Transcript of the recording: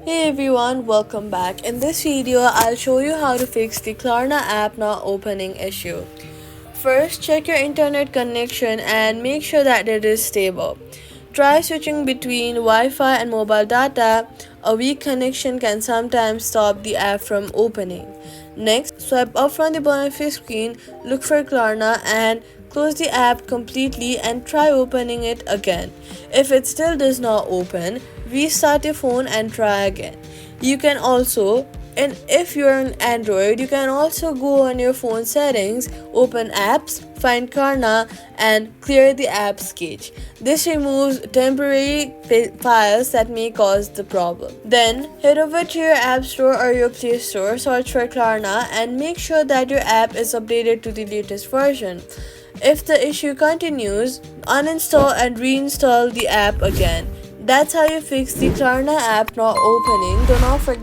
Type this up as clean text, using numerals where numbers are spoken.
Hey everyone, welcome back. In this video, I'll show you how to fix the Klarna app not opening issue. First, check your internet connection and make sure that it is stable. Try switching between Wi-Fi and mobile data. A weak connection can sometimes stop the app from opening. Next, swipe up from the bottom of your screen, look for Klarna and close the app completely and try opening it again. If it still does not open, restart your phone and try again. You can also, and if you're on Android, you can also go on your phone settings, open apps, find Klarna and clear the apps cache. This removes temporary files that may cause the problem. Then head over to your app store or your Play Store, search for Klarna and make sure that your app is updated to the latest version. If the issue continues, uninstall and reinstall the app again. That's how you fix the Klarna app not opening. Do not forget